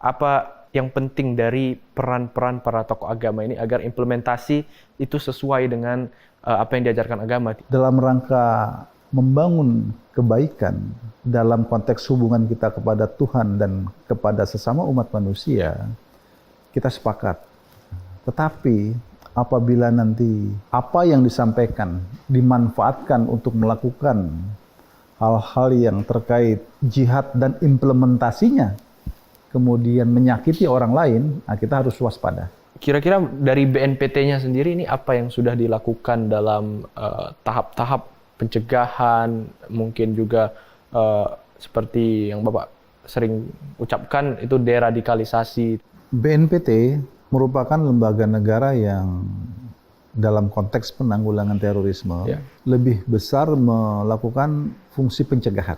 apa yang penting dari peran-peran para tokoh agama ini agar implementasi itu sesuai dengan apa yang diajarkan agama. Dalam rangka membangun kebaikan dalam konteks hubungan kita kepada Tuhan dan kepada sesama umat manusia, kita sepakat. Tetapi apabila nanti apa yang disampaikan dimanfaatkan untuk melakukan hal-hal yang terkait jihad dan implementasinya kemudian menyakiti orang lain, nah kita harus waspada. Kira-kira dari BNPT-nya sendiri ini apa yang sudah dilakukan dalam tahap-tahap pencegahan, mungkin juga seperti yang Bapak sering ucapkan itu deradikalisasi. BNPT merupakan lembaga negara yang dalam konteks penanggulangan terorisme lebih besar melakukan fungsi pencegahan.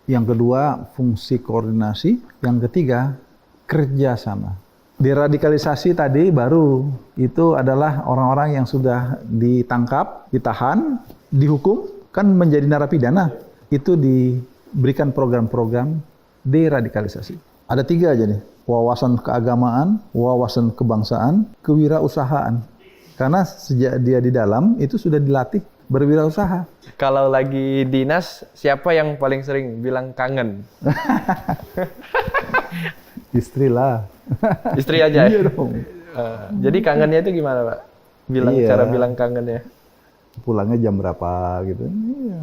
Yang kedua, fungsi koordinasi. Yang ketiga, kerjasama. Deradikalisasi tadi baru itu adalah orang-orang yang sudah ditangkap, ditahan, dihukum, kan menjadi narapidana. Itu diberikan program-program deradikalisasi. Ada 3 aja nih. Wawasan keagamaan, wawasan kebangsaan, kewirausahaan. Karena sejak dia di dalam, itu sudah dilatih berwirausaha. Kalau lagi dinas, siapa yang paling sering bilang kangen? Istri lah. Istri aja? Iya dong. Jadi kangennya itu gimana, Pak? Cara bilang kangennya? Pulangnya jam berapa gitu. Iya.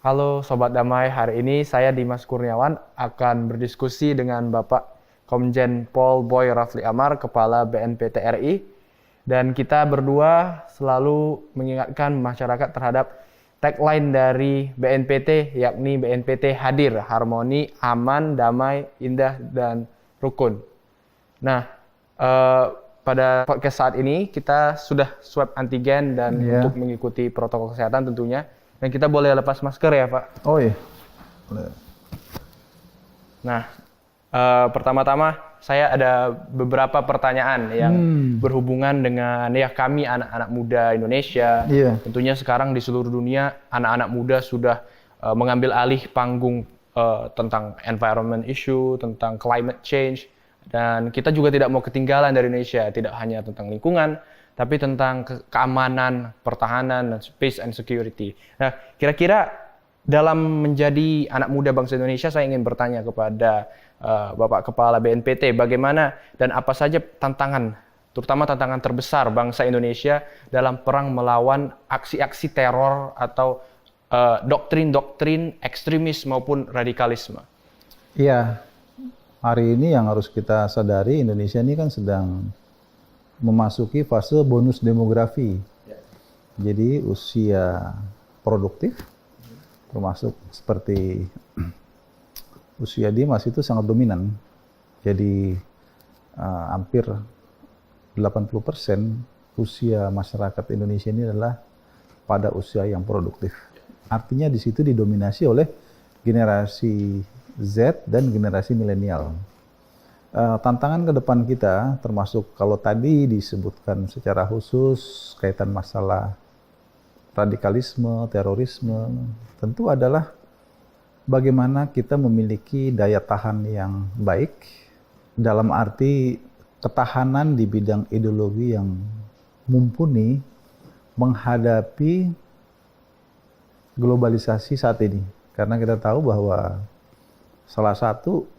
Halo Sobat Damai, hari ini saya Dimas Kurniawan akan berdiskusi dengan Bapak Komjen Pol Boy Rafli Amar, Kepala BNPT RI. Dan kita berdua selalu mengingatkan masyarakat terhadap tagline dari BNPT, yakni BNPT hadir, harmoni, aman, damai, indah, dan rukun. Nah, pada podcast saat ini kita sudah swab antigen dan untuk mengikuti protokol kesehatan tentunya. Dan kita boleh lepas masker ya, Pak? Oh iya. Boleh. Nah, pertama-tama saya ada beberapa pertanyaan yang berhubungan dengan kami anak-anak muda Indonesia. Tentunya sekarang di seluruh dunia anak-anak muda sudah mengambil alih panggung tentang environment issue, tentang climate change. Dan kita juga tidak mau ketinggalan dari Indonesia, tidak hanya tentang lingkungan, tapi tentang keamanan, pertahanan, dan peace and security. Nah, kira-kira dalam menjadi anak muda bangsa Indonesia, saya ingin bertanya kepada Bapak Kepala BNPT, bagaimana dan apa saja tantangan, terutama tantangan terbesar bangsa Indonesia dalam perang melawan aksi-aksi teror atau doktrin-doktrin ekstremis maupun radikalisme? Iya, hari ini yang harus kita sadari, Indonesia ini kan sedang memasuki fase bonus demografi. Jadi usia produktif, termasuk seperti usia Dimas itu sangat dominan. Jadi hampir 80% usia masyarakat Indonesia ini adalah pada usia yang produktif. Artinya di situ didominasi oleh generasi Z dan generasi milenial. Tantangan ke depan kita, termasuk kalau tadi disebutkan secara khusus kaitan masalah radikalisme, terorisme, tentu adalah bagaimana kita memiliki daya tahan yang baik, dalam arti ketahanan di bidang ideologi yang mumpuni menghadapi globalisasi saat ini. Karena kita tahu bahwa salah satu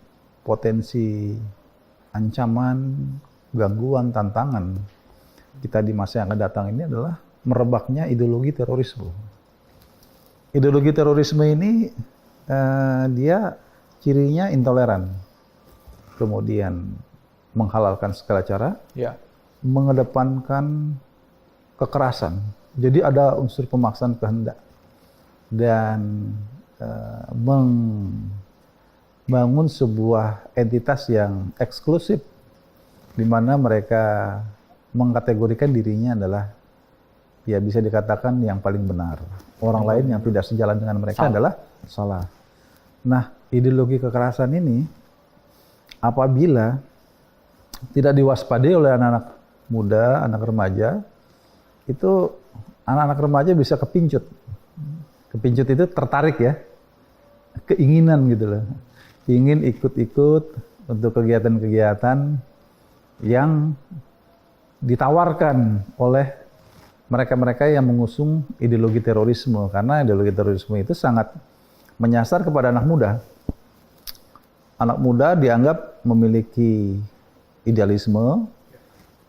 potensi ancaman, gangguan, tantangan kita di masa yang akan datang ini adalah merebaknya ideologi terorisme. Ideologi terorisme ini dia cirinya intoleran, kemudian menghalalkan segala cara, mengedepankan kekerasan. Jadi ada unsur pemaksaan kehendak dan membangun sebuah entitas yang eksklusif di mana mereka mengkategorikan dirinya adalah ya bisa dikatakan yang paling benar. Orang lain yang tidak sejalan dengan mereka adalah salah. Nah, ideologi kekerasan ini apabila tidak diwaspadai oleh anak-anak muda, anak remaja, itu anak-anak remaja bisa kepincut. Kepincut itu tertarik ya, keinginan gitu loh. Ingin ikut-ikut untuk kegiatan-kegiatan yang ditawarkan oleh mereka-mereka yang mengusung ideologi terorisme. Karena ideologi terorisme itu sangat menyasar kepada anak muda. Anak muda dianggap memiliki idealisme,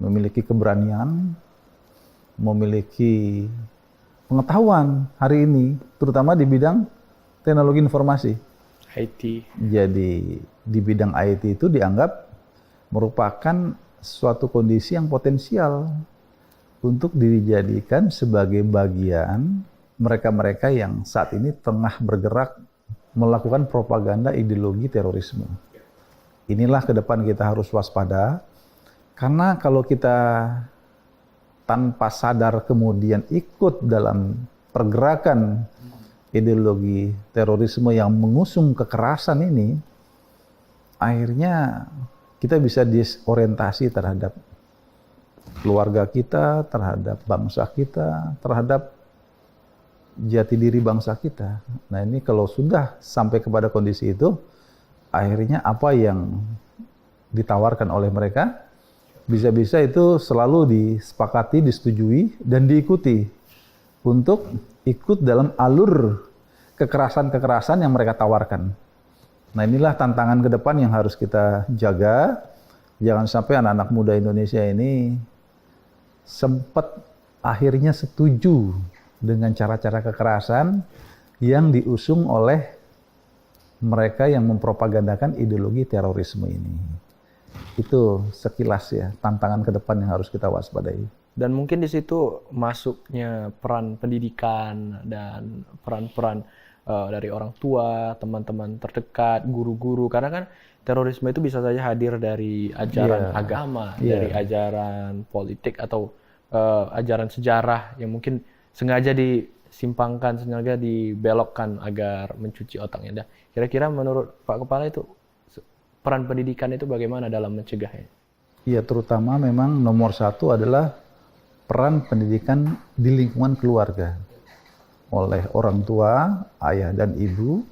memiliki keberanian, memiliki pengetahuan hari ini, terutama di bidang teknologi informasi. IT. Jadi di bidang IT itu dianggap merupakan suatu kondisi yang potensial untuk dijadikan sebagai bagian mereka-mereka yang saat ini tengah bergerak melakukan propaganda ideologi terorisme. Inilah ke depan kita harus waspada, karena kalau kita tanpa sadar kemudian ikut dalam pergerakan ideologi terorisme yang mengusung kekerasan ini, akhirnya kita bisa disorientasi terhadap keluarga kita, terhadap bangsa kita, terhadap jati diri bangsa kita. Nah ini kalau sudah sampai kepada kondisi itu, akhirnya apa yang ditawarkan oleh mereka, bisa-bisa itu selalu disepakati, disetujui, dan diikuti untuk ikut dalam alur kekerasan-kekerasan yang mereka tawarkan. Nah inilah tantangan ke depan yang harus kita jaga. Jangan sampai anak-anak muda Indonesia ini sempat akhirnya setuju dengan cara-cara kekerasan yang diusung oleh mereka yang mempropagandakan ideologi terorisme ini. Itu sekilas ya tantangan ke depan yang harus kita waspadai. Dan mungkin di situ masuknya peran pendidikan dan peran-peran dari orang tua, teman-teman terdekat, guru-guru. Karena kan terorisme itu bisa saja hadir dari ajaran agama, dari ajaran politik atau ajaran sejarah yang mungkin sengaja disimpangkan, sengaja dibelokkan agar mencuci otaknya. Nah, kira-kira menurut Pak Kepala itu peran pendidikan itu bagaimana dalam mencegahnya? Iya, terutama memang nomor satu adalah peran pendidikan di lingkungan keluarga oleh orang tua, ayah dan ibu.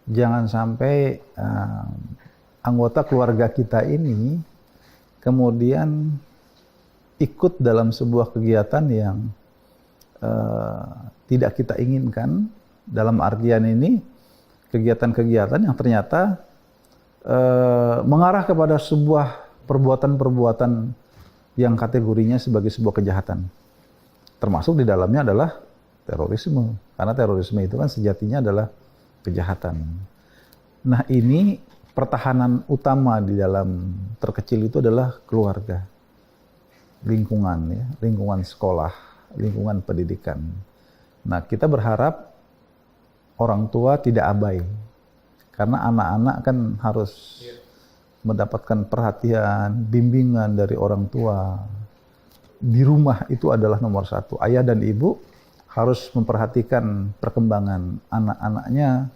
Jangan sampai anggota keluarga kita ini kemudian ikut dalam sebuah kegiatan yang tidak kita inginkan. Dalam artian ini kegiatan-kegiatan yang ternyata mengarah kepada sebuah perbuatan-perbuatan yang kategorinya sebagai sebuah kejahatan. Termasuk di dalamnya adalah terorisme. Karena terorisme itu kan sejatinya adalah kejahatan. Nah ini pertahanan utama di dalam terkecil itu adalah keluarga. Lingkungan ya, lingkungan sekolah, lingkungan pendidikan. Nah kita berharap orang tua tidak abai. Karena anak-anak kan harus mendapatkan perhatian, bimbingan dari orang tua. Di rumah itu adalah nomor satu. Ayah dan ibu harus memperhatikan perkembangan anak-anaknya.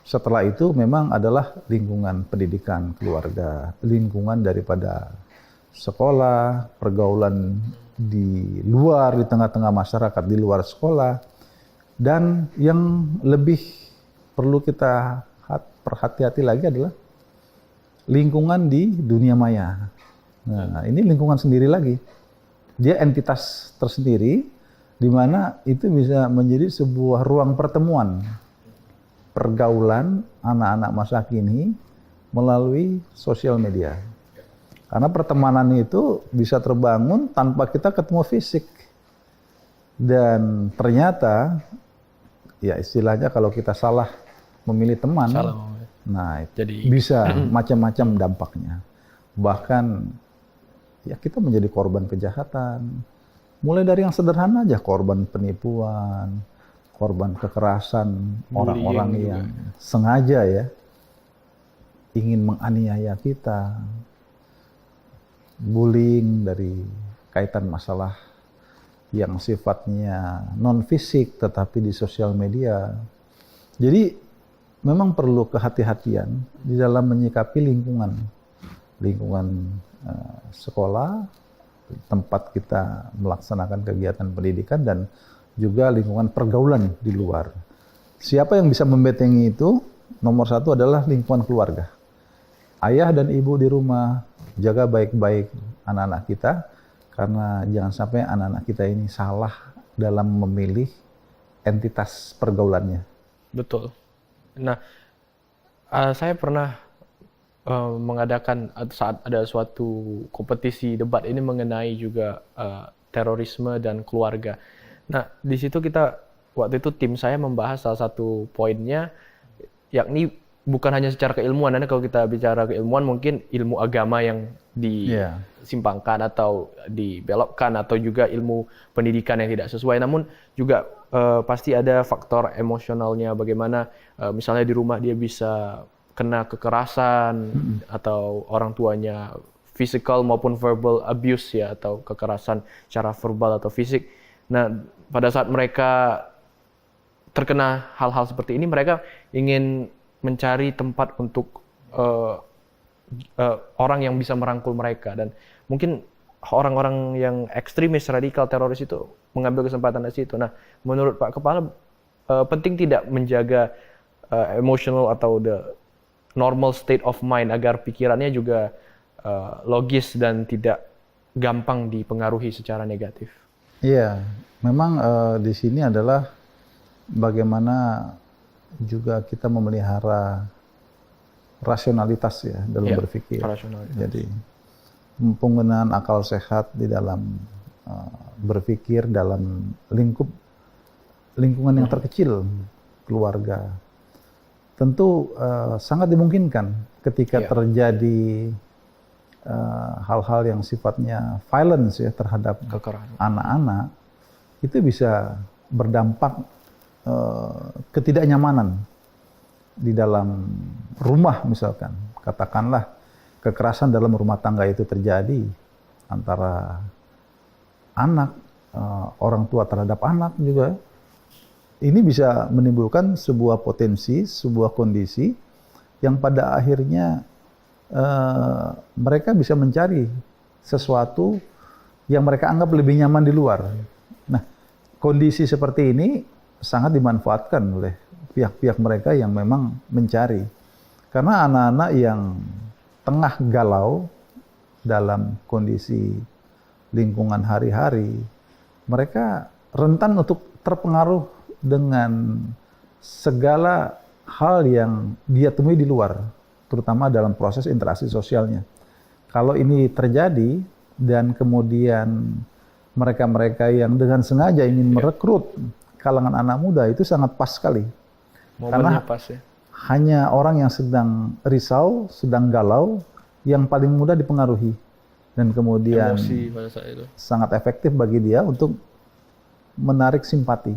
Setelah itu memang adalah lingkungan pendidikan keluarga, lingkungan daripada sekolah, pergaulan di luar, di tengah-tengah masyarakat, di luar sekolah. Dan yang lebih perlu kita perhati-hati lagi adalah lingkungan di dunia maya. Nah, ini lingkungan sendiri lagi. Dia entitas tersendiri, di mana itu bisa menjadi sebuah ruang pertemuan pergaulan anak-anak masa kini melalui sosial media. Karena pertemanan itu bisa terbangun tanpa kita ketemu fisik. Dan ternyata, ya istilahnya kalau kita salah memilih teman, nah, jadi bisa macam-macam dampaknya. Bahkan ya kita menjadi korban kejahatan. Mulai dari yang sederhana aja, korban penipuan, korban kekerasan, orang-orang yang sengaja ya ingin menganiaya kita. Bullying dari kaitan masalah yang sifatnya non fisik tetapi di sosial media. Jadi memang perlu kehati-hatian di dalam menyikapi lingkungan sekolah, tempat kita melaksanakan kegiatan pendidikan, dan juga lingkungan pergaulan di luar. Siapa yang bisa membentengi itu? Nomor satu adalah lingkungan keluarga. Ayah dan ibu di rumah, jaga baik-baik anak-anak kita, karena jangan sampai anak-anak kita ini salah dalam memilih entitas pergaulannya. Betul. Nah, saya pernah mengadakan saat ada suatu kompetisi debat ini mengenai juga terorisme dan keluarga. Nah, di situ waktu itu tim saya membahas salah satu poinnya, yakni bukan hanya secara keilmuan. Karena kalau kita bicara keilmuan, mungkin ilmu agama yang disimpangkan atau dibelokkan, atau juga ilmu pendidikan yang tidak sesuai. Namun juga pasti ada faktor emosionalnya, bagaimana misalnya di rumah dia bisa kena kekerasan atau orang tuanya physical maupun verbal abuse ya, atau kekerasan secara verbal atau fisik. Nah, pada saat mereka terkena hal-hal seperti ini, mereka ingin mencari tempat untuk orang yang bisa merangkul mereka, dan mungkin orang-orang yang ekstremis, radikal, teroris itu mengambil kesempatan dari situ. Nah, menurut Pak Kepala, penting tidak menjaga emotional atau the normal state of mind agar pikirannya juga logis dan tidak gampang dipengaruhi secara negatif? Iya, memang di sini adalah bagaimana juga kita memelihara rasionalitas ya dalam berpikir. Jadi penggunaan akal sehat di dalam berpikir dalam lingkungan yang terkecil, keluarga. Tentu sangat dimungkinkan ketika terjadi hal-hal yang sifatnya violence ya terhadap anak-anak, itu bisa berdampak ketidaknyamanan di dalam rumah. Misalkan katakanlah kekerasan dalam rumah tangga itu terjadi antara anak, orang tua terhadap anak juga. Ini bisa menimbulkan sebuah potensi, sebuah kondisi yang pada akhirnya mereka bisa mencari sesuatu yang mereka anggap lebih nyaman di luar. Nah, kondisi seperti ini sangat dimanfaatkan oleh pihak-pihak mereka yang memang mencari. Karena anak-anak yang tengah galau dalam kondisi lingkungan hari-hari, mereka rentan untuk terpengaruh dengan segala hal yang dia temui di luar, terutama dalam proses interaksi sosialnya. Kalau ini terjadi dan kemudian mereka-mereka yang dengan sengaja ingin merekrut kalangan anak muda, itu sangat pas sekali. Karena pas, ya? Hanya orang yang sedang risau, sedang galau, yang paling mudah dipengaruhi. Dan kemudian emosi pada saat itu sangat efektif bagi dia untuk menarik simpati.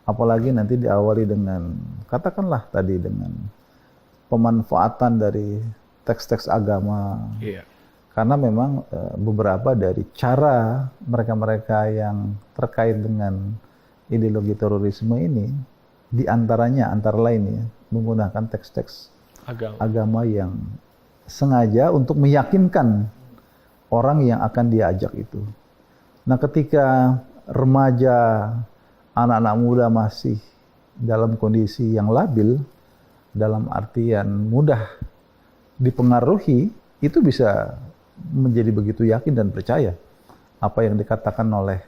Apalagi nanti diawali dengan, katakanlah tadi, dengan pemanfaatan dari teks-teks agama. Karena memang beberapa dari cara mereka-mereka yang terkait dengan ideologi terorisme ini, diantaranya, antara lain ya, menggunakan teks-teks agama yang sengaja untuk meyakinkan orang yang akan diajak itu. Nah, ketika remaja, anak-anak muda masih dalam kondisi yang labil, dalam artian mudah dipengaruhi, itu bisa menjadi begitu yakin dan percaya apa yang dikatakan oleh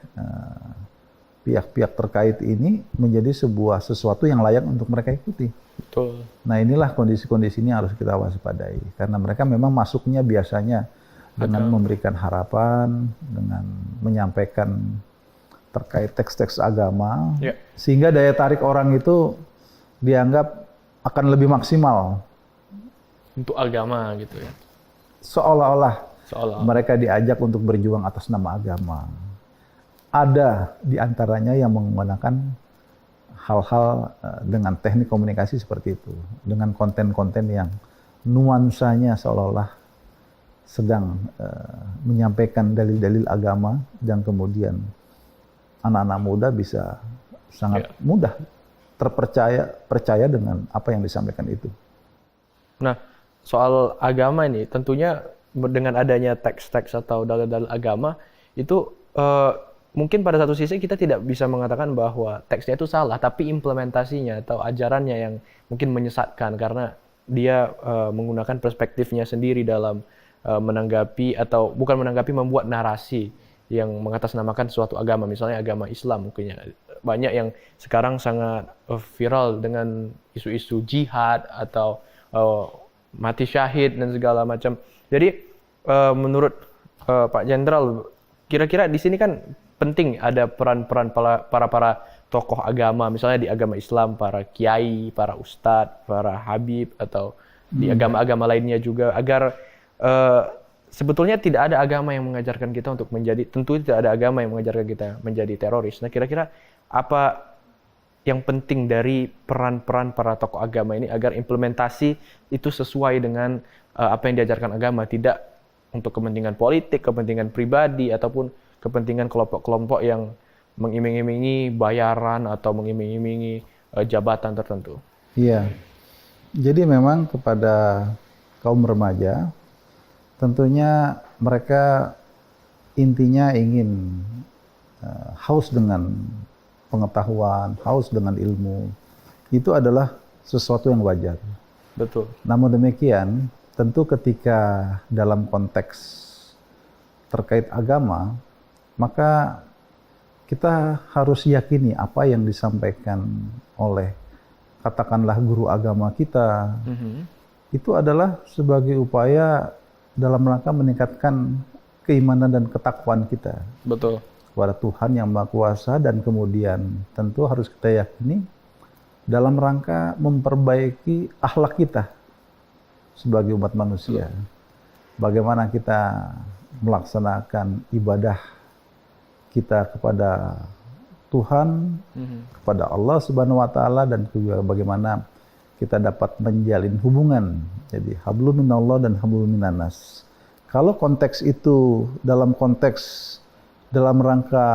pihak-pihak terkait ini menjadi sesuatu yang layak untuk mereka ikuti. Betul. Nah, inilah kondisi-kondisi ini harus kita waspadai, karena mereka memang masuknya biasanya dengan memberikan harapan, dengan menyampaikan terkait teks-teks agama, sehingga daya tarik orang itu dianggap akan lebih maksimal untuk agama gitu ya. Seolah-olah mereka diajak untuk berjuang atas nama agama. Ada di antaranya yang menggunakan hal-hal dengan teknik komunikasi seperti itu, dengan konten-konten yang nuansanya seolah-olah sedang menyampaikan dalil-dalil agama, dan kemudian anak-anak muda bisa sangat mudah percaya dengan apa yang disampaikan itu. Nah, soal agama ini tentunya dengan adanya teks-teks atau dalil-dalil agama itu mungkin pada satu sisi kita tidak bisa mengatakan bahwa teksnya itu salah, tapi implementasinya atau ajarannya yang mungkin menyesatkan karena dia menggunakan perspektifnya sendiri dalam menanggapi atau bukan menanggapi, membuat narasi yang mengatasnamakan suatu agama, misalnya agama Islam mungkin ya. Banyak yang sekarang sangat viral dengan isu-isu jihad atau mati syahid dan segala macam. Jadi menurut Pak Jenderal, kira-kira di sini kan penting ada peran-peran para tokoh agama, misalnya di agama Islam, para kiai, para ustadz, para habib, atau di agama-agama lainnya juga, agar sebetulnya tidak ada agama yang mengajarkan kita untuk menjadi, tentu tidak ada agama yang mengajarkan kita menjadi teroris. Nah, kira-kira apa yang penting dari peran-peran para tokoh agama ini agar implementasi itu sesuai dengan apa yang diajarkan agama, tidak untuk kepentingan politik, kepentingan pribadi, ataupun kepentingan kelompok-kelompok yang mengiming-imingi bayaran atau mengiming-imingi jabatan tertentu. Iya, jadi memang kepada kaum remaja, tentunya mereka intinya ingin haus dengan pengetahuan, haus dengan ilmu. Itu adalah sesuatu yang wajar. Betul. Namun demikian, tentu ketika dalam konteks terkait agama, maka kita harus yakini apa yang disampaikan oleh katakanlah guru agama kita, itu adalah sebagai upaya dalam rangka meningkatkan keimanan dan ketakwaan kita. Betul. Kepada Tuhan yang Maha Kuasa, dan kemudian tentu harus kita yakini dalam rangka memperbaiki akhlak kita sebagai umat manusia. Bagaimana kita melaksanakan ibadah kita kepada Tuhan, kepada Allah Subhanahu wa taala, dan juga bagaimana kita dapat menjalin hubungan. Jadi hablum minallah dan hablum minannas. Kalau konteks itu dalam rangka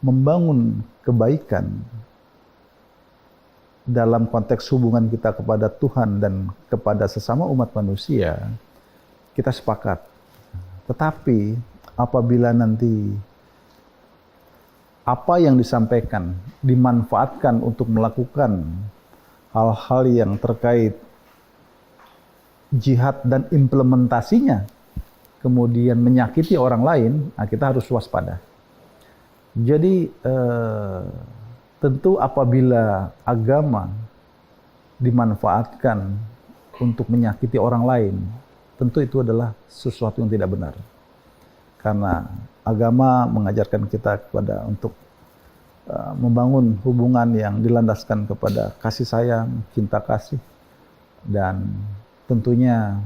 membangun kebaikan dalam konteks hubungan kita kepada Tuhan dan kepada sesama umat manusia, kita sepakat. Tetapi apabila nanti apa yang disampaikan dimanfaatkan untuk melakukan hal-hal yang terkait jihad dan implementasinya kemudian menyakiti orang lain, nah kita harus waspada. Jadi tentu apabila agama dimanfaatkan untuk menyakiti orang lain, tentu itu adalah sesuatu yang tidak benar. Karena agama mengajarkan kita untuk membangun hubungan yang dilandaskan kepada kasih sayang, cinta kasih, dan tentunya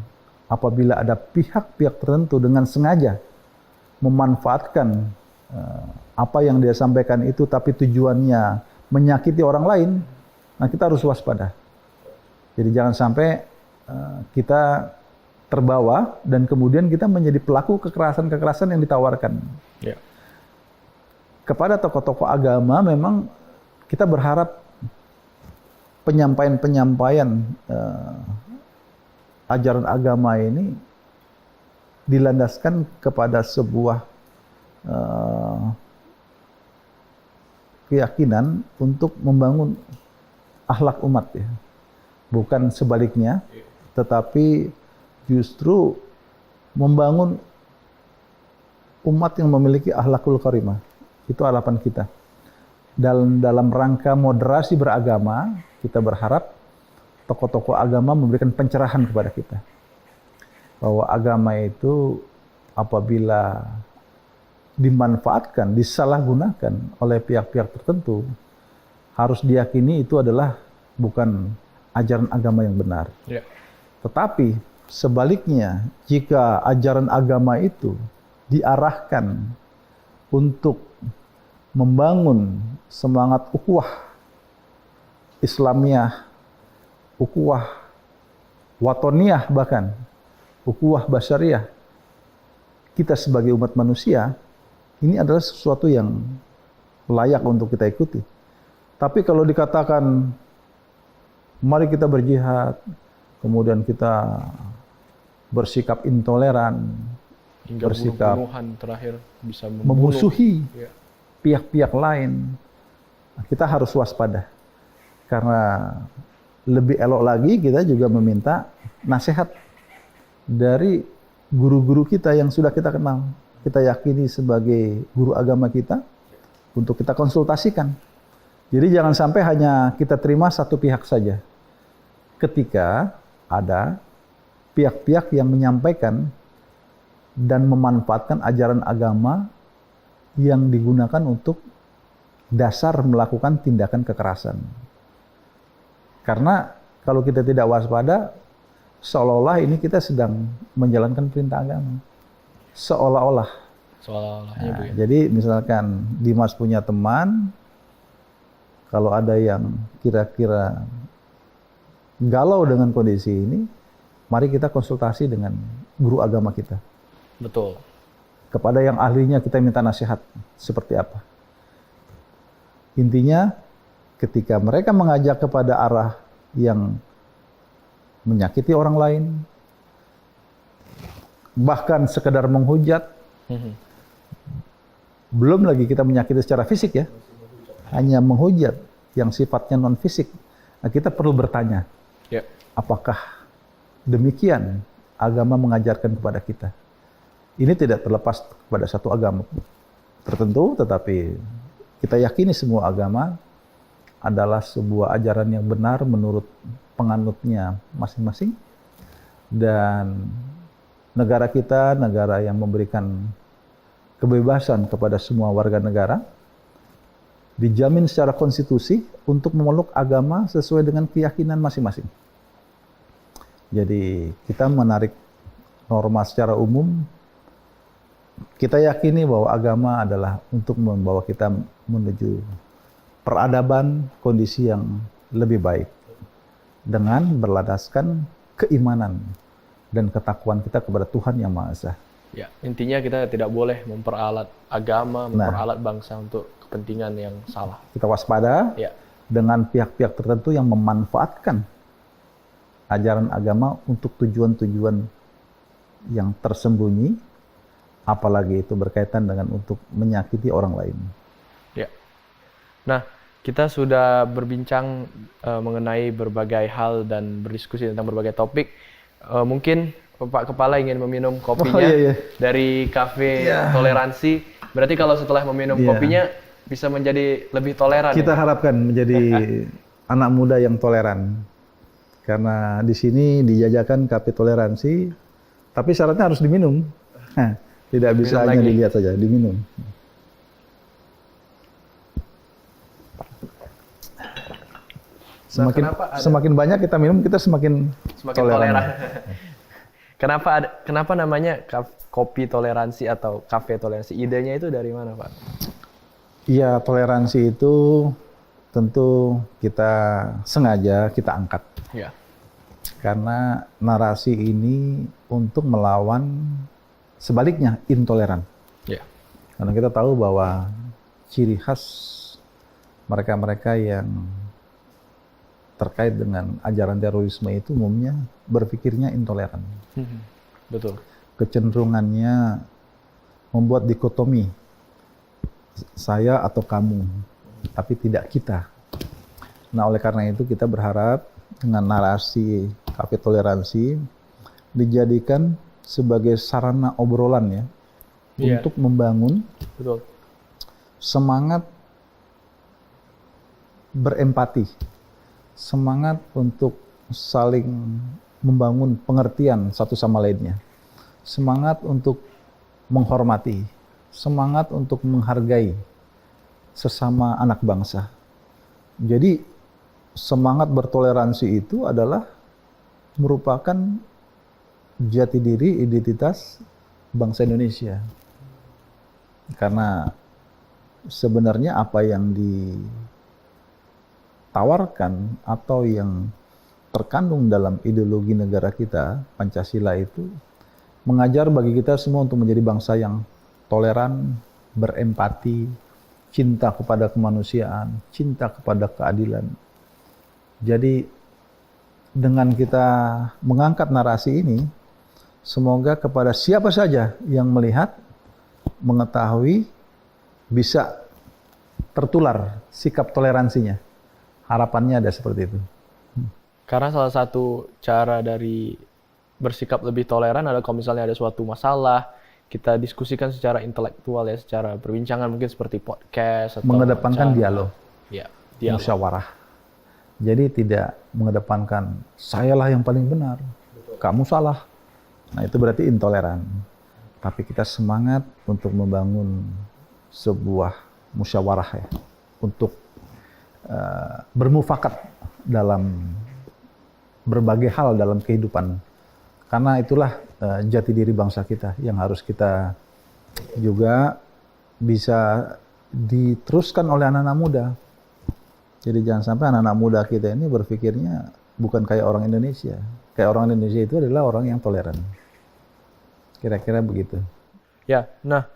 apabila ada pihak-pihak tertentu dengan sengaja memanfaatkan apa yang dia sampaikan itu, tapi tujuannya menyakiti orang lain, nah kita harus waspada. Jadi jangan sampai kita terbawa dan kemudian kita menjadi pelaku kekerasan-kekerasan yang ditawarkan. Ya. Kepada tokoh-tokoh agama memang kita berharap penyampaian-penyampaian ajaran agama ini dilandaskan kepada sebuah keyakinan untuk membangun akhlak umat, ya. Bukan sebaliknya, tetapi justru membangun umat yang memiliki akhlakul karimah. Itu harapan kita. Dalam rangka moderasi beragama, kita berharap tokoh-tokoh agama memberikan pencerahan kepada kita. Bahwa agama itu apabila dimanfaatkan, disalahgunakan oleh pihak-pihak tertentu, harus diyakini itu adalah bukan ajaran agama yang benar. Ya. Tetapi sebaliknya, jika ajaran agama itu diarahkan untuk membangun semangat ukhuwah Islamiyah, ukhuwah watoniyah, bahkan ukhuwah basyariyah, kita sebagai umat manusia, ini adalah sesuatu yang layak untuk kita ikuti. Tapi kalau dikatakan, mari kita berjihad, kemudian kita bersikap intoleran, hingga bersikap terakhir bisa memusuhi pihak-pihak lain, kita harus waspada. Karena lebih elok lagi kita juga meminta nasihat dari guru-guru kita yang sudah kita kenal, kita yakini sebagai guru agama kita, untuk kita konsultasikan. Jadi jangan sampai hanya kita terima satu pihak saja. Ketika ada pihak-pihak yang menyampaikan dan memanfaatkan ajaran agama yang digunakan untuk dasar melakukan tindakan kekerasan. Karena kalau kita tidak waspada, seolah-olah ini kita sedang menjalankan perintah agama. Seolah-olah. Nah, jadi misalkan Dimas punya teman, kalau ada yang kira-kira galau dengan kondisi ini, mari kita konsultasi dengan guru agama kita. Betul. Kepada yang ahlinya kita minta nasihat seperti apa. Intinya, ketika mereka mengajak kepada arah yang menyakiti orang lain, bahkan sekedar menghujat, belum lagi kita menyakiti secara fisik ya, hanya menghujat yang sifatnya non fisik. Nah, kita perlu bertanya, apakah demikian agama mengajarkan kepada kita? Ini tidak terlepas pada satu agama tertentu, tetapi kita yakini semua agama adalah sebuah ajaran yang benar menurut penganutnya masing-masing. Dan negara kita, negara yang memberikan kebebasan kepada semua warga negara, dijamin secara konstitusi untuk memeluk agama sesuai dengan keyakinan masing-masing. Jadi kita menarik norma secara umum, kita yakini bahwa agama adalah untuk membawa kita menuju peradaban, kondisi yang lebih baik, dengan berlandaskan keimanan dan ketakwaan kita kepada Tuhan Yang Maha Esa. Ya, intinya kita tidak boleh memperalat agama, memperalat bangsa untuk kepentingan yang salah. Kita waspada dengan pihak-pihak tertentu yang memanfaatkan ajaran agama untuk tujuan-tujuan yang tersembunyi, apalagi itu berkaitan dengan untuk menyakiti orang lain. Ya. Nah, kita sudah berbincang mengenai berbagai hal dan berdiskusi tentang berbagai topik. Mungkin Pak Kepala ingin meminum kopinya dari Cafe Toleransi. Berarti kalau setelah meminum kopinya bisa menjadi lebih toleran. Kita harapkan menjadi anak muda yang toleran. Karena di sini dijajakan Cafe Toleransi, tapi syaratnya harus diminum. Tidak bisa hanya dilihat saja, diminum. Semakin banyak kita minum, kita semakin toleran. Kenapa namanya kopi toleransi atau kafe toleransi? Idenya itu dari mana, Pak? Iya, toleransi itu tentu kita sengaja kita angkat. Ya. Karena narasi ini untuk melawan sebaliknya intoleran. Ya. Karena kita tahu bahwa ciri khas mereka-mereka yang terkait dengan ajaran terorisme itu umumnya berpikirnya intoleran. Betul. Kecenderungannya membuat dikotomi, saya atau kamu, tapi tidak kita. Nah, oleh karena itu kita berharap dengan narasi Cafe Toleransi dijadikan sebagai sarana obrolan untuk membangun semangat berempati, semangat untuk saling membangun pengertian satu sama lainnya, semangat untuk menghormati, semangat untuk menghargai sesama anak bangsa. Jadi semangat bertoleransi itu adalah merupakan jati diri identitas bangsa Indonesia. Karena sebenarnya apa yang ditawarkan atau yang terkandung dalam ideologi negara kita, Pancasila itu mengajar bagi kita semua untuk menjadi bangsa yang toleran, berempati, cinta kepada kemanusiaan, cinta kepada keadilan. Jadi dengan kita mengangkat narasi ini, semoga kepada siapa saja yang melihat, mengetahui, bisa tertular sikap toleransinya. Harapannya ada seperti itu. Karena salah satu cara dari bersikap lebih toleran adalah kalau misalnya ada suatu masalah, kita diskusikan secara intelektual ya, secara perbincangan mungkin seperti podcast atau mengedepankan dialog, ya, musyawarah. Jadi tidak mengedepankan sayalah yang paling benar, kamu salah. Nah itu berarti intoleran. Tapi kita semangat untuk membangun sebuah musyawarah ya, untuk bermufakat dalam berbagai hal dalam kehidupan. Karena itulah jati diri bangsa kita yang harus kita juga bisa diteruskan oleh anak-anak muda. Jadi jangan sampai anak-anak muda kita ini berpikirnya bukan kayak orang Indonesia. Kayak orang Indonesia itu adalah orang yang toleran. Kira-kira begitu. Ya, nah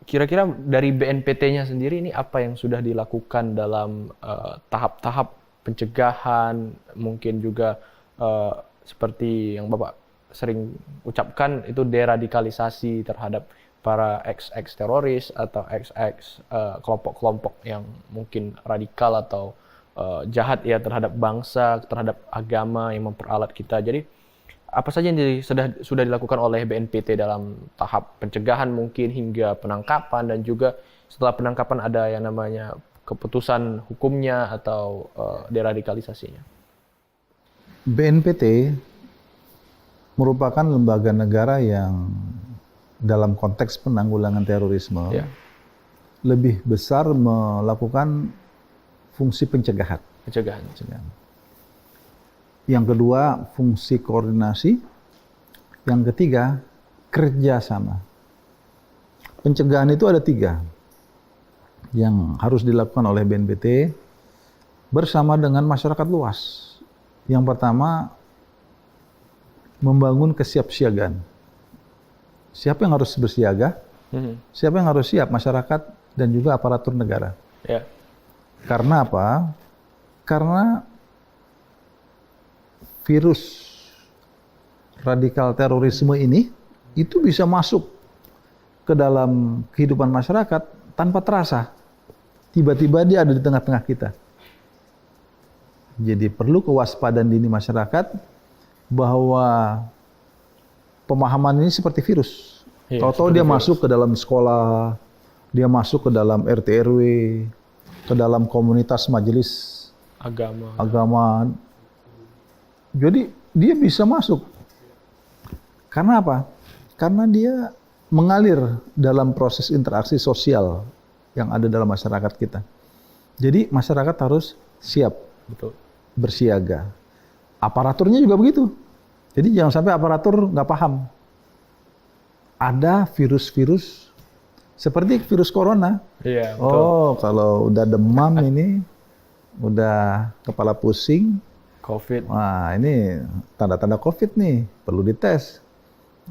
kira-kira dari BNPT-nya sendiri ini apa yang sudah dilakukan dalam tahap-tahap pencegahan, mungkin juga seperti yang Bapak sering ucapkan itu deradikalisasi terhadap para ex-ex teroris atau ex-ex kelompok-kelompok yang mungkin radikal atau jahat ya terhadap bangsa, terhadap agama yang memperalat kita. Jadi apa saja yang sudah dilakukan oleh BNPT dalam tahap pencegahan mungkin hingga penangkapan, dan juga setelah penangkapan ada yang namanya keputusan hukumnya atau deradikalisasinya? BNPT merupakan lembaga negara yang dalam konteks penanggulangan terorisme lebih besar melakukan fungsi pencegahan. Yang kedua, fungsi koordinasi. Yang ketiga, kerjasama. Pencegahan itu ada 3 yang harus dilakukan oleh BNPT bersama dengan masyarakat luas. Yang pertama, membangun kesiapsiagaan. Siapa yang harus bersiaga? Siapa yang harus siap? Masyarakat dan juga aparatur negara. Ya. Karena apa? Karena virus radikal terorisme ini itu bisa masuk ke dalam kehidupan masyarakat tanpa terasa. Tiba-tiba dia ada di tengah-tengah kita. Jadi perlu kewaspadaan dini masyarakat bahwa pemahaman ini seperti virus. Tahu-tahu dia masuk ke dalam sekolah, dia masuk ke dalam RT RW, ke dalam komunitas majelis agama. Jadi dia bisa masuk. Karena apa? Karena dia mengalir dalam proses interaksi sosial yang ada dalam masyarakat kita. Jadi masyarakat harus siap, bersiaga. Aparaturnya juga begitu. Jadi jangan sampai aparatur nggak paham. Ada virus-virus seperti virus corona. Iya, betul. Oh, kalau udah demam ini, udah kepala pusing, COVID. Wah, ini tanda-tanda COVID nih, perlu dites.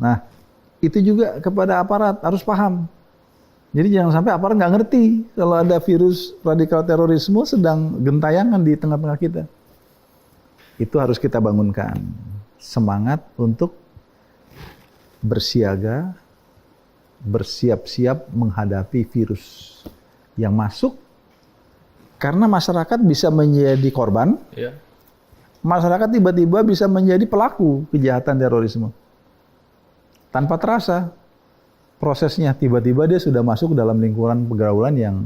Nah, itu juga kepada aparat harus paham. Jadi jangan sampai aparat nggak ngerti kalau ada virus radikal terorisme sedang gentayangan di tengah-tengah kita. Itu harus kita bangunkan. Semangat untuk bersiaga, bersiap-siap menghadapi virus yang masuk. Karena masyarakat bisa menjadi korban. Yeah. Masyarakat tiba-tiba bisa menjadi pelaku kejahatan terorisme. Tanpa terasa. Prosesnya tiba-tiba dia sudah masuk ke dalam lingkungan pergaulan yang,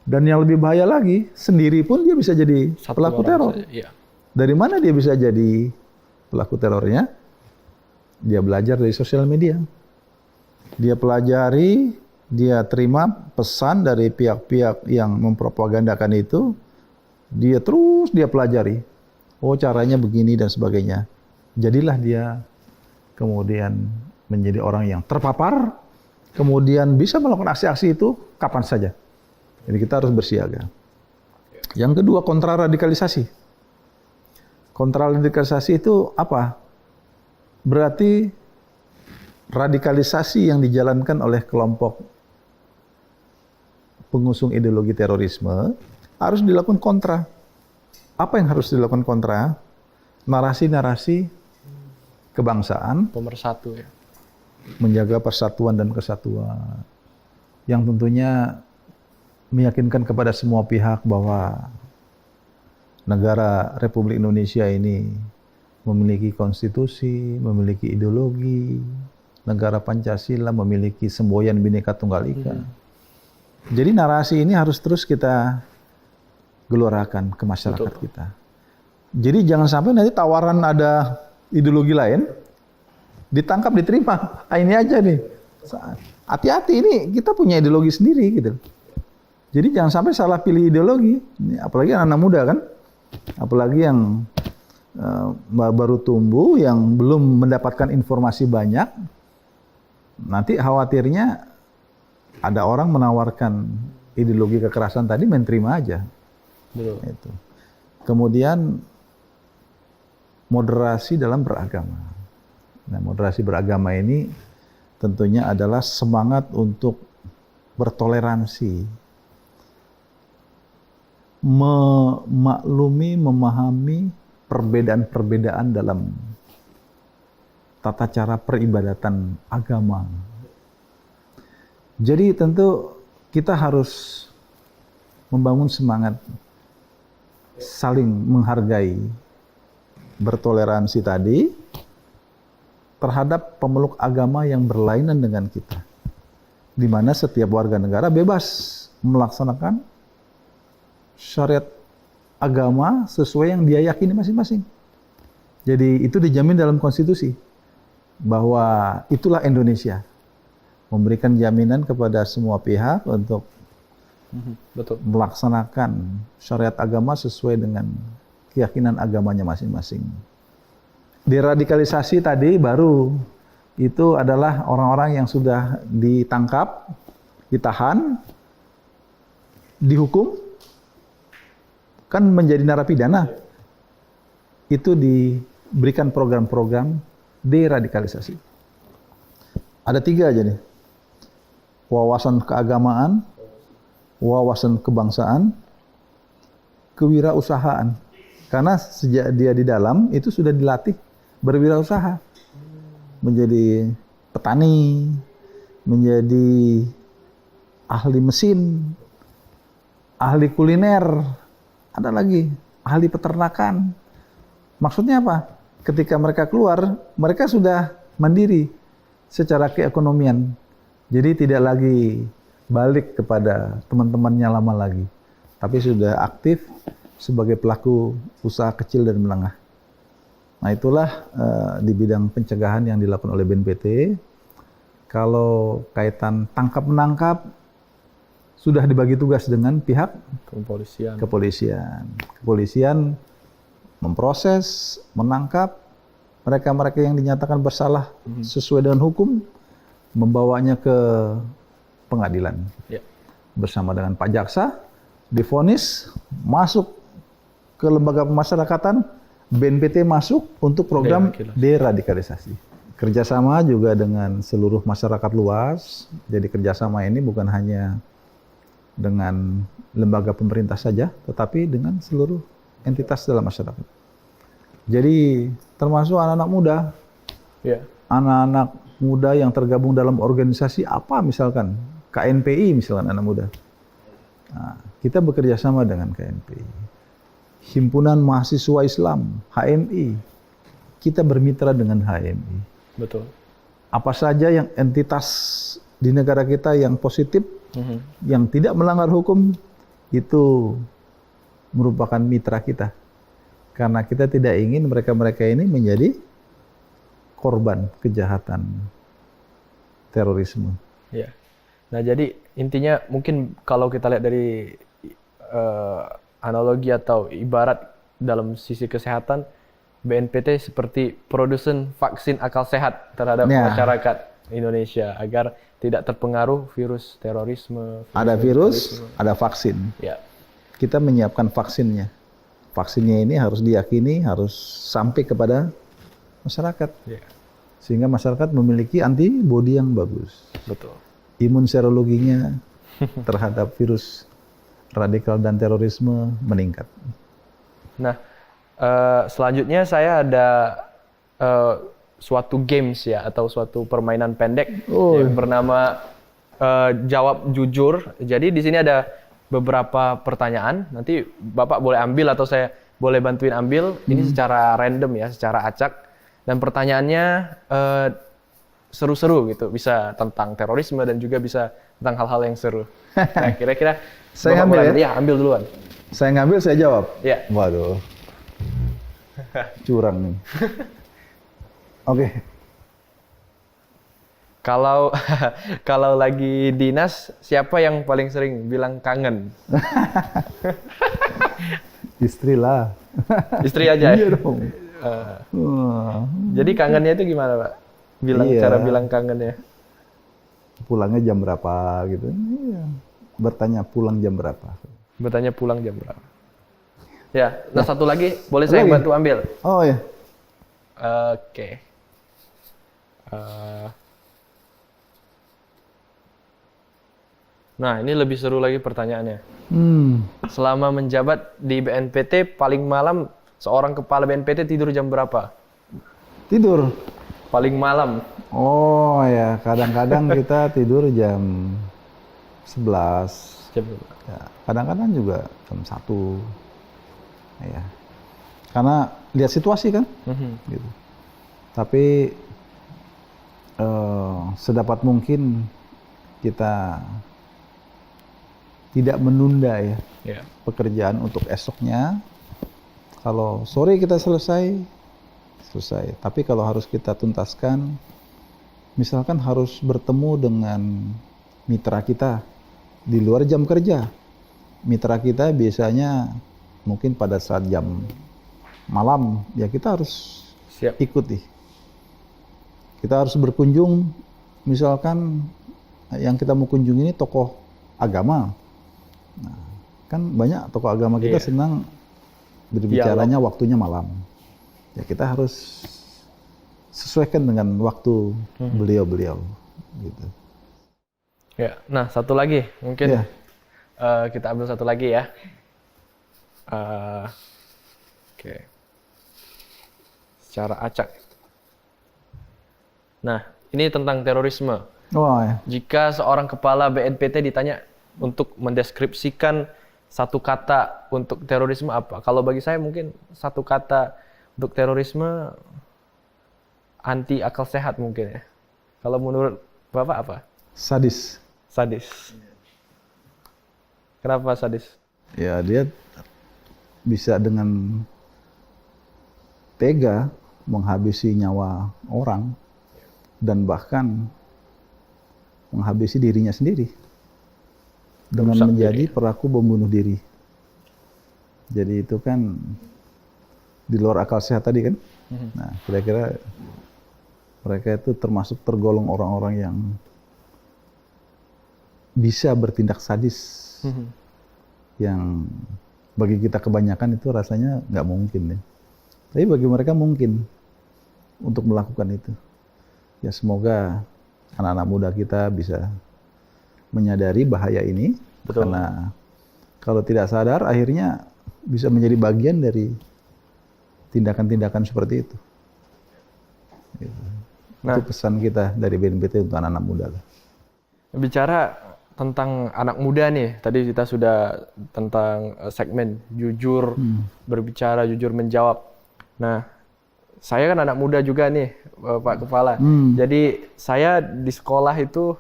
dan yang lebih bahaya lagi, sendiri pun dia bisa jadi pelaku teror. Iya. Dari mana dia bisa jadi pelaku terornya? Dia belajar dari sosial media. Dia pelajari, dia terima pesan dari pihak-pihak yang mempropagandakan itu, dia pelajari. Oh, caranya begini dan sebagainya. Jadilah dia kemudian menjadi orang yang terpapar, kemudian bisa melakukan aksi-aksi itu kapan saja. Jadi kita harus bersiaga. Yang kedua, kontraradikalisasi. Kontraradikalisasi itu apa? berarti radikalisasi yang dijalankan oleh kelompok pengusung ideologi terorisme harus dilakukan kontra. Apa yang harus dilakukan kontra? Narasi-narasi kebangsaan, pemersatu ya. Menjaga persatuan dan kesatuan. Yang tentunya meyakinkan kepada semua pihak bahwa negara Republik Indonesia ini memiliki konstitusi, memiliki ideologi, negara Pancasila memiliki semboyan Bhinneka Tunggal Ika. Jadi narasi ini harus terus kita gelorakan ke masyarakat kita. Jadi jangan sampai nanti tawaran ada ideologi lain, ditangkap, diterima. Ini aja nih. Hati-hati, ini kita punya ideologi sendiri gitu. Jadi jangan sampai salah pilih ideologi. Ini apalagi anak-anak muda kan, apalagi yang baru tumbuh, yang belum mendapatkan informasi banyak. Nanti khawatirnya ada orang menawarkan ideologi kekerasan tadi, menerima aja. Betul. Itu. Kemudian moderasi dalam beragama. Nah, moderasi beragama ini tentunya adalah semangat untuk bertoleransi, memaklumi, memahami perbedaan-perbedaan dalam tata cara peribadatan agama. Jadi tentu kita harus membangun semangat saling menghargai, bertoleransi tadi terhadap pemeluk agama yang berlainan dengan kita, di mana setiap warga negara bebas melaksanakan syariat agama sesuai yang dia yakini masing-masing. Jadi itu dijamin dalam konstitusi bahwa itulah Indonesia, memberikan jaminan kepada semua pihak untuk melaksanakan syariat agama sesuai dengan keyakinan agamanya masing-masing. Deradikalisasi tadi baru itu adalah orang-orang yang sudah ditangkap, ditahan, dihukum, kan menjadi narapidana. Itu diberikan program-program deradikalisasi. Ada 3 aja nih. Wawasan keagamaan, wawasan kebangsaan, kewirausahaan. Karena sejak dia di dalam itu sudah dilatih berwirausaha, menjadi petani, menjadi ahli mesin, ahli kuliner, ada lagi ahli peternakan. Maksudnya apa? Ketika mereka keluar, mereka sudah mandiri secara keekonomian. Jadi tidak lagi balik kepada teman-temannya lama lagi, tapi sudah aktif sebagai pelaku usaha kecil dan menengah. Nah itulah di bidang pencegahan yang dilakukan oleh BNPT. Kalau kaitan tangkap-menangkap, sudah dibagi tugas dengan pihak kepolisian. Kepolisian memproses, menangkap mereka-mereka yang dinyatakan bersalah sesuai dengan hukum, membawanya ke pengadilan. Bersama dengan Pak Jaksa, divonis, masuk ke lembaga pemasyarakatan, BNPT masuk untuk program deradikalisasi. Kerjasama juga dengan seluruh masyarakat luas. Jadi kerjasama ini bukan hanya dengan lembaga pemerintah saja, tetapi dengan seluruh entitas dalam masyarakat. Jadi termasuk anak-anak muda. Anak-anak muda yang tergabung dalam organisasi apa misalkan, KNPI misalkan anak muda. Nah, kita bekerja sama dengan KNPI. Himpunan Mahasiswa Islam, HMI. Kita bermitra dengan HMI. Betul. Apa saja yang entitas di negara kita yang positif, yang tidak melanggar hukum, itu merupakan mitra kita. Karena kita tidak ingin mereka-mereka ini menjadi korban kejahatan terorisme. Ya. Nah, jadi intinya mungkin kalau kita lihat dari analogi atau ibarat dalam sisi kesehatan, BNPT seperti produsen vaksin akal sehat terhadap masyarakat Indonesia agar tidak terpengaruh virus terorisme. Ada virus, ada vaksin. Kita menyiapkan vaksinnya. Vaksinnya ini harus diyakini, harus sampai kepada masyarakat. Sehingga masyarakat memiliki antibodi yang bagus. Betul. Imun serologinya terhadap virus radikal dan terorisme meningkat. Nah, selanjutnya saya ada suatu games ya, atau suatu permainan pendek yang bernama Jawab Jujur. Jadi di sini ada beberapa pertanyaan. Nanti Bapak boleh ambil atau saya boleh bantuin ambil. Ini secara random ya, secara acak. Dan pertanyaannya seru-seru gitu. Bisa tentang terorisme dan juga bisa tentang hal-hal yang seru. Nah, kira-kira saya ambil ya? Ya, ambil duluan. Saya ngambil, saya jawab? Ya. Waduh. Curang nih. Oke. Kalau lagi dinas, siapa yang paling sering bilang kangen? Istri lah. Istri aja? Iya dong. Jadi kangennya itu gimana, Pak? Cara bilang kangennya? Pulangnya jam berapa gitu. Iya. Bertanya pulang jam berapa. Bertanya pulang jam berapa. Ya, nah satu lagi, boleh saya bantu ambil? Oh ya. Oke. Nah, ini lebih seru lagi pertanyaannya. Selama menjabat di BNPT, paling malam seorang kepala BNPT tidur jam berapa? Tidur? Paling malam. Oh ya, kadang-kadang kita tidur jam 11. Ya, kadang-kadang juga jam 1. Ya. Karena lihat situasi kan. Gitu. Tapi sedapat mungkin kita tidak menunda ya pekerjaan untuk esoknya. Kalau sore kita selesai. Tapi kalau harus kita tuntaskan, misalkan harus bertemu dengan mitra kita di luar jam kerja. Mitra kita biasanya mungkin pada saat jam malam, ya kita harus ikuti. Kita harus berkunjung, misalkan yang kita mau kunjungi ini tokoh agama. Nah, kan banyak tokoh agama kita senang berbicaranya waktunya malam. Ya kita harus sesuaikan dengan waktu beliau-beliau. Gitu. Ya, nah satu lagi mungkin kita ambil satu lagi ya. Oke. Secara acak. Nah, ini tentang terorisme. Oh, ya. Jika seorang kepala BNPT ditanya untuk mendeskripsikan satu kata untuk terorisme apa? Kalau bagi saya mungkin satu kata untuk terorisme anti akal sehat mungkin ya. Kalau menurut Bapak apa? Sadis. Sadis. Kenapa sadis? Ya dia bisa dengan tega menghabisi nyawa orang dan bahkan menghabisi dirinya sendiri dengan menjadi pelaku bom bunuh diri. Jadi itu kan di luar akal sehat tadi kan. Nah, kira-kira mereka itu termasuk tergolong orang-orang yang bisa bertindak sadis. Yang bagi kita kebanyakan itu rasanya nggak mungkin ya. Tapi bagi mereka mungkin untuk melakukan itu. Ya semoga anak-anak muda kita bisa menyadari bahaya ini. Betul. Karena kalau tidak sadar akhirnya bisa menjadi bagian dari tindakan-tindakan seperti itu. Gitu. Nah, itu pesan kita dari BNPT untuk anak-anak muda. Bicara tentang anak muda nih, tadi kita sudah tentang segmen jujur berbicara, jujur menjawab. Nah, saya kan anak muda juga nih, Pak Kepala. Jadi saya di sekolah itu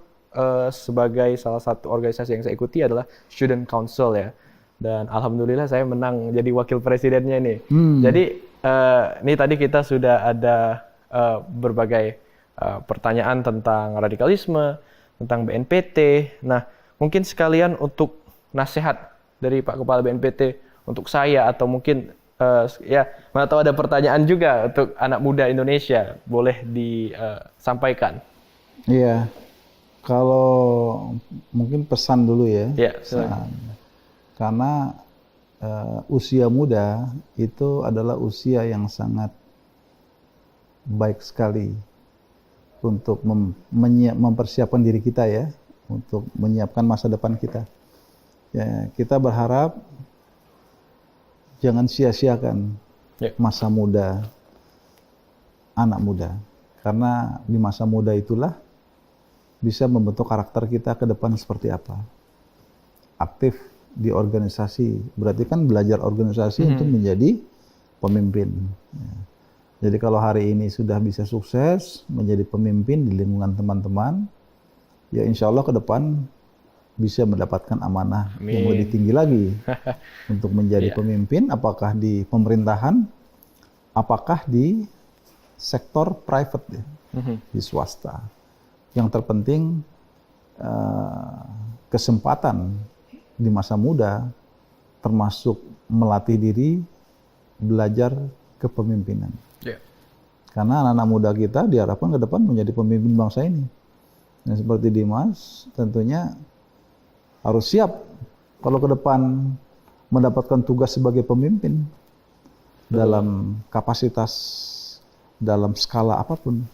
sebagai salah satu organisasi yang saya ikuti adalah Student Council ya. Dan alhamdulillah saya menang jadi wakil presidennya nih. Jadi ini tadi kita sudah ada berbagai pertanyaan tentang radikalisme, tentang BNPT. Nah, mungkin sekalian untuk nasihat dari Pak Kepala BNPT untuk saya atau mungkin ya, mana tahu ada pertanyaan juga untuk anak muda Indonesia, boleh disampaikan. Iya, kalau mungkin pesan dulu ya. Iya, karena usia muda itu adalah usia yang sangat baik sekali untuk mempersiapkan diri kita ya, untuk menyiapkan masa depan kita. Ya, kita berharap jangan sia-siakan masa muda anak muda, karena di masa muda itulah bisa membentuk karakter kita ke depan seperti apa. Aktif di organisasi, berarti kan belajar organisasi untuk menjadi pemimpin. Ya. Jadi kalau hari ini sudah bisa sukses menjadi pemimpin di lingkungan teman-teman, ya insya Allah ke depan bisa mendapatkan amanah yang lebih tinggi lagi untuk menjadi pemimpin, apakah di pemerintahan, apakah di sektor private, ya, di swasta. Yang terpenting kesempatan di masa muda, termasuk melatih diri, belajar kepemimpinan. Karena anak-anak muda kita diharapkan ke depan menjadi pemimpin bangsa ini. Nah, seperti Dimas, tentunya harus siap kalau ke depan mendapatkan tugas sebagai pemimpin dalam kapasitas, dalam skala apapun.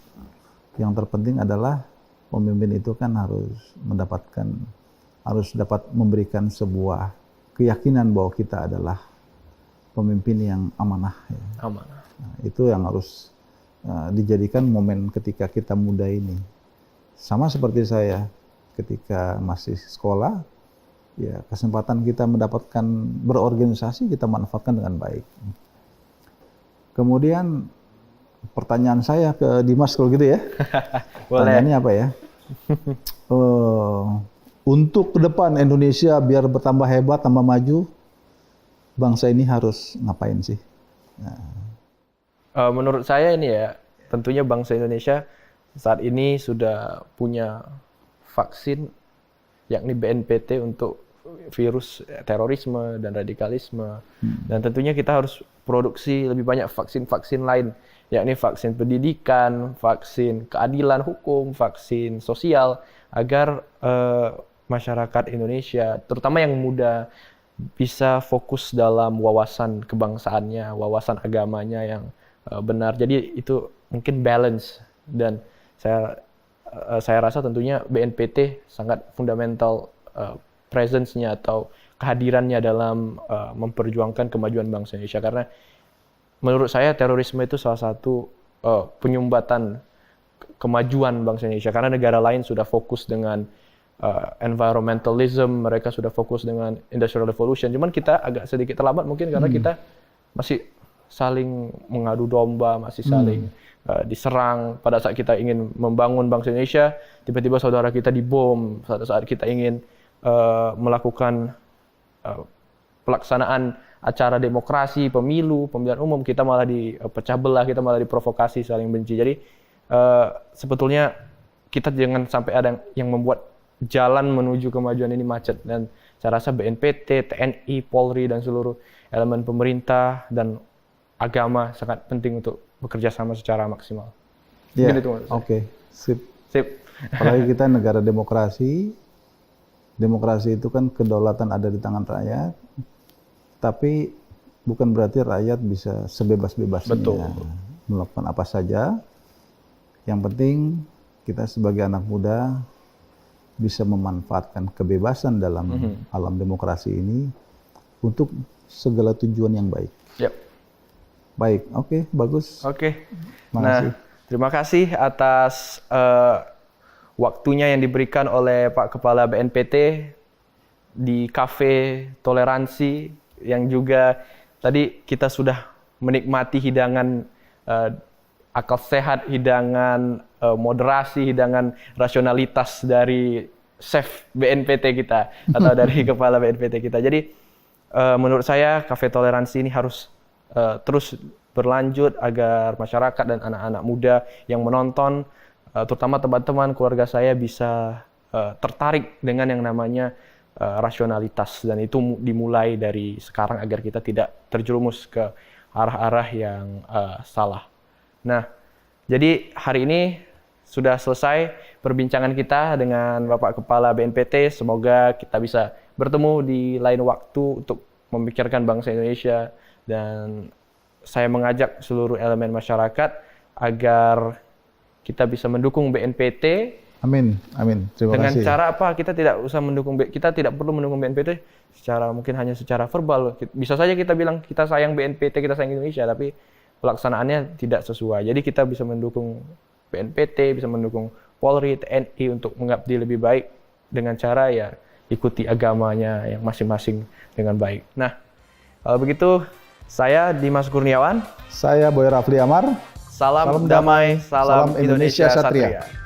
Yang terpenting adalah pemimpin itu kan harus dapat memberikan sebuah keyakinan bahwa kita adalah pemimpin yang amanah. Ya. Amanah. Nah, itu yang harus dijadikan momen ketika kita muda ini. Sama seperti saya ketika masih sekolah, ya kesempatan kita mendapatkan berorganisasi kita manfaatkan dengan baik. Kemudian pertanyaan saya ke Dimas kalau gitu ya. Pertanyaannya apa ya? Untuk ke depan Indonesia biar bertambah hebat, tambah maju, bangsa ini harus ngapain sih? Nah. Menurut saya ini ya, tentunya bangsa Indonesia saat ini sudah punya vaksin, yakni BNPT untuk virus terorisme dan radikalisme. Dan tentunya kita harus produksi lebih banyak vaksin-vaksin lain, yakni vaksin pendidikan, vaksin keadilan hukum, vaksin sosial, agar masyarakat Indonesia, terutama yang muda, bisa fokus dalam wawasan kebangsaannya, wawasan agamanya yang benar. Jadi itu mungkin balance, dan saya rasa tentunya BNPT sangat fundamental presence-nya atau kehadirannya dalam memperjuangkan kemajuan bangsa Indonesia, karena menurut saya terorisme itu salah satu penyumbatan kemajuan bangsa Indonesia, karena negara lain sudah fokus dengan environmentalism, mereka sudah fokus dengan industrial revolution, cuman kita agak sedikit terlambat mungkin karena kita masih saling mengadu domba, masih saling diserang. Pada saat kita ingin membangun bangsa Indonesia, tiba-tiba saudara kita dibom. Pada saat kita ingin melakukan pelaksanaan acara demokrasi, pemilu, pemilihan umum, kita malah dipecah belah, kita malah diprovokasi, saling benci. Jadi sebetulnya kita jangan sampai ada yang membuat jalan menuju kemajuan ini macet. Dan saya rasa BNPT, TNI, Polri, dan seluruh elemen pemerintah dan agama sangat penting untuk bekerja sama secara maksimal. Ya, oke. Sip. Apalagi kita negara demokrasi. Demokrasi itu kan kedaulatan ada di tangan rakyat. Tapi bukan berarti rakyat bisa sebebas-bebasnya melakukan apa saja. Yang penting kita sebagai anak muda bisa memanfaatkan kebebasan dalam alam demokrasi ini untuk segala tujuan yang baik. Yep. Baik, oke, bagus. Oke. Nah, terima kasih atas waktunya yang diberikan oleh Pak Kepala BNPT di Cafe Toleransi, yang juga tadi kita sudah menikmati hidangan akal sehat, hidangan moderasi, hidangan rasionalitas dari chef BNPT kita atau dari Kepala BNPT kita. Jadi menurut saya Cafe Toleransi ini harus terus berlanjut agar masyarakat dan anak-anak muda yang menonton, terutama teman-teman keluarga saya, bisa tertarik dengan yang namanya rasionalitas, dan itu dimulai dari sekarang agar kita tidak terjerumus ke arah-arah yang salah. Nah, jadi hari ini sudah selesai perbincangan kita dengan Bapak Kepala BNPT. Semoga kita bisa bertemu di lain waktu untuk memikirkan bangsa Indonesia, dan saya mengajak seluruh elemen masyarakat agar kita bisa mendukung BNPT. Amin, amin. Terima dengan kasih. Dengan cara apa? Kita tidak perlu mendukung BNPT hanya secara verbal. Bisa saja kita bilang kita sayang BNPT, kita sayang Indonesia, tapi pelaksanaannya tidak sesuai. Jadi kita bisa mendukung BNPT, bisa mendukung Polri, TNI untuk mengabdi lebih baik dengan cara ya ikuti agamanya yang masing-masing dengan baik. Nah, kalau begitu saya Dimas Kurniawan. Saya Boy Rafli Amar. Salam damai, salam Indonesia Satria.